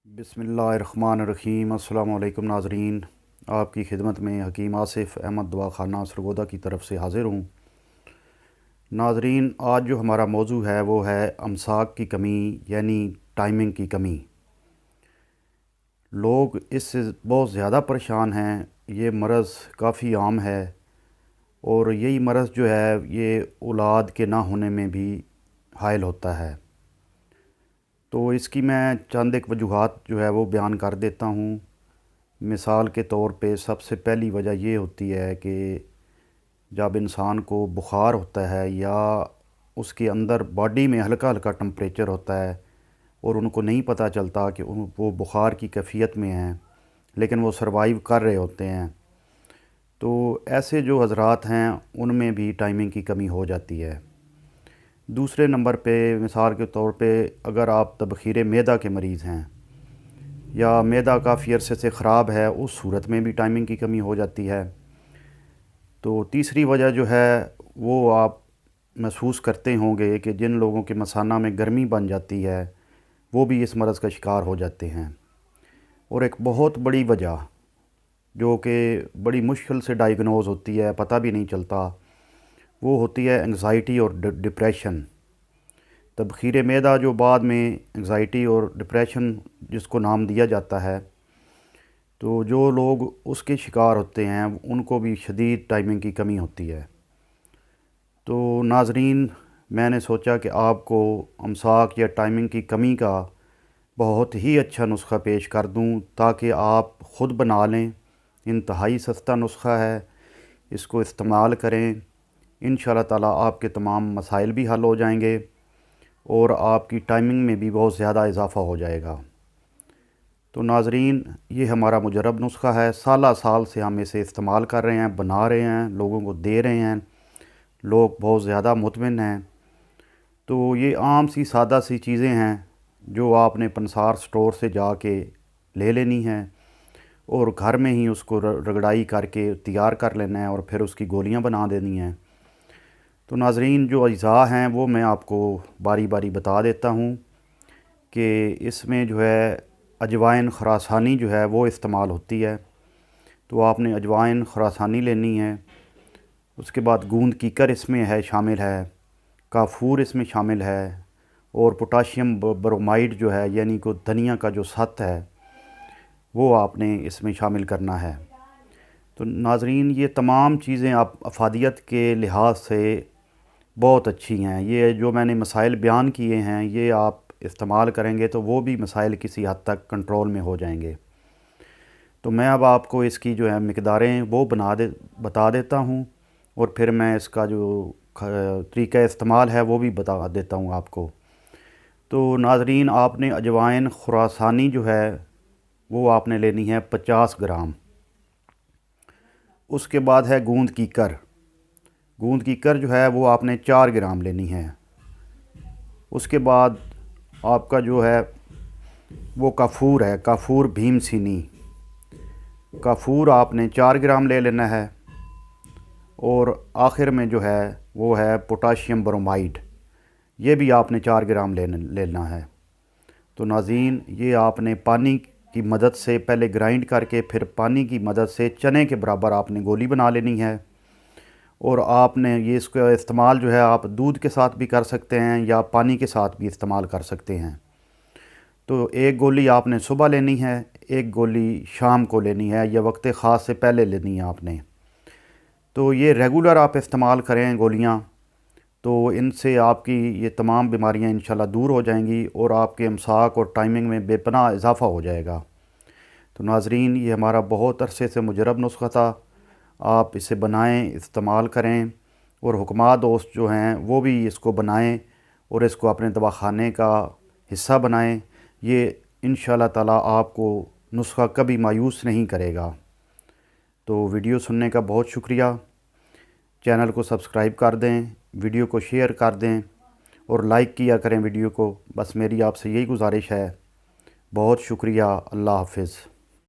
बिस्मिल्लाहिर्रहमानिर्रहीम। अस्सलाम वालेकुम नाज़रीन, आपकी खिदमत में हकीम आसिफ़ अहमद दुआ खाना सरगोदा की तरफ से हाज़िर हूँ। नाज़रीन, आज जो हमारा मौजू है वो है अमसाक की कमी यानी टाइमिंग की कमी। लोग इससे बहुत ज़्यादा परेशान हैं। ये मरज़ काफ़ी आम है और यही मरज़ जो है ये औलाद के ना होने में भी हायल होता है। तो इसकी मैं चंद एक वजूहात जो है वो बयान कर देता हूँ। मिसाल के तौर पे सबसे पहली वजह ये होती है कि जब इंसान को बुखार होता है या उसके अंदर बॉडी में हल्का हल्का टेम्परेचर होता है और उनको नहीं पता चलता कि वो बुखार की कैफियत में हैं, लेकिन वो सरवाइव कर रहे होते हैं। तो ऐसे जो हज़रात हैं उनमें भी टाइमिंग की कमी हो जाती है। दूसरे नंबर पे मिसाल के तौर पे अगर आप तबखीर मैदा के मरीज़ हैं या मैदा काफ़ी अरसे से ख़राब है, उस सूरत में भी टाइमिंग की कमी हो जाती है। तो तीसरी वजह जो है वो आप महसूस करते होंगे कि जिन लोगों के मसाना में गर्मी बन जाती है वो भी इस मरज़ का शिकार हो जाते हैं। और एक बहुत बड़ी वजह जो कि बड़ी मुश्किल से डायग्नोज़ होती है, पता भी नहीं चलता, वो होती है एंग्ज़ाइटी और डिप्रेशन। तबखीर मैदा जो बाद में एंग्ज़ाइटी और डिप्रेशन जिसको नाम दिया जाता है, तो जो लोग उसके शिकार होते हैं उनको भी शदीद टाइमिंग की कमी होती है। तो नाज़रीन, मैंने सोचा कि आपको अमसाक या टाइमिंग की कमी का बहुत ही अच्छा नुस्खा पेश कर दूं ताकि आप ख़ुद बना लें। इंतहाई सस्ता नुस्खा है, इसको इस्तेमाल करें। इंशाअल्लाह ताला आपके तमाम मसाइल भी हल हो जाएंगे और आपकी टाइमिंग में भी बहुत ज़्यादा इजाफ़ा हो जाएगा। तो नाज़रीन, ये हमारा मुजरब नुस्खा है। साल साल से हम इसे इस्तेमाल कर रहे हैं, बना रहे हैं, लोगों को दे रहे हैं। लोग बहुत ज़्यादा मुतमिन हैं। तो ये आम सी सादा सी चीज़ें हैं जो आपने पंसार स्टोर से जाके ले लेनी है और घर में ही उसको रगड़ाई करके तैयार कर लेना है और फिर उसकी गोलियां बना देनी हैं। तो नाज़रीन, जो अज्ज़ा हैं वो मैं आपको बारी बारी बता देता हूँ कि इसमें जो है अजवाइन ख़ुरासानी जो है वो इस्तेमाल होती है। तो आपने अजवाइन ख़ुरासानी लेनी है। उसके बाद गूंद कीकर इसमें है शामिल है, काफूर इसमें शामिल है और पोटाशियम ब्रोमाइड जो है यानी कि धनिया का जो सत है वो आपने इसमें शामिल करना है। तो नाज़रीन, ये तमाम चीज़ें आप अफादियत के लिहाज से बहुत अच्छी हैं। ये जो मैंने मसाइल बयान किए हैं ये आप इस्तेमाल करेंगे तो वो भी मसाइल किसी हद तक कंट्रोल में हो जाएंगे। तो मैं अब आपको इसकी जो है मिकदारें वो बता देता हूँ और फिर मैं इसका जो तरीक़ा इस्तेमाल है वो भी बता देता हूँ आपको। तो नाज़रीन, आपने अजवाइन ख़ुरासानी जो है वो आपने लेनी है 50 ग्राम। उसके बाद है गूंद कीकर। गूंद कीकर जो है वो आपने 4 ग्राम लेनी है। उसके बाद आपका जो है वो काफूर है, काफूर भीमसीनी। काफूर आपने 4 ग्राम ले लेना है। और आखिर में जो है वो है पोटाशियम ब्रोमाइड, ये भी आपने 4 ग्राम लेना है। तो नाज़रीन, ये आपने पानी की मदद से पहले ग्राइंड करके फिर पानी की मदद से चने के बराबर आपने गोली बना लेनी है। और आपने ये इसका इस्तेमाल जो है आप दूध के साथ भी कर सकते हैं या पानी के साथ भी इस्तेमाल कर सकते हैं। तो एक गोली आपने सुबह लेनी है, एक गोली शाम को लेनी है या वक्त ख़ास से पहले लेनी है आपने। तो ये रेगुलर आप इस्तेमाल करें गोलियाँ, तो इनसे आपकी ये तमाम बीमारियां इंशाल्लाह दूर हो जाएंगी और आपके इमसाक और टाइमिंग में बेपनाह इजाफ़ा हो जाएगा। तो नाज़रीन, ये हमारा बहुत अरसे से मुजरब नुस्खा था। आप इसे बनाएं, इस्तेमाल करें और हुक्मा दोस्त जो हैं वो भी इसको बनाएं और इसको अपने दवाखाने का हिस्सा बनाएं। ये इंशाल्लाह ताला आपको नुस्खा कभी मायूस नहीं करेगा। तो वीडियो सुनने का बहुत शुक्रिया। चैनल को सब्सक्राइब कर दें, वीडियो को शेयर कर दें और लाइक किया करें वीडियो को। बस मेरी आपसे यही गुजारिश है। बहुत शुक्रिया। अल्लाह हाफ़िज़।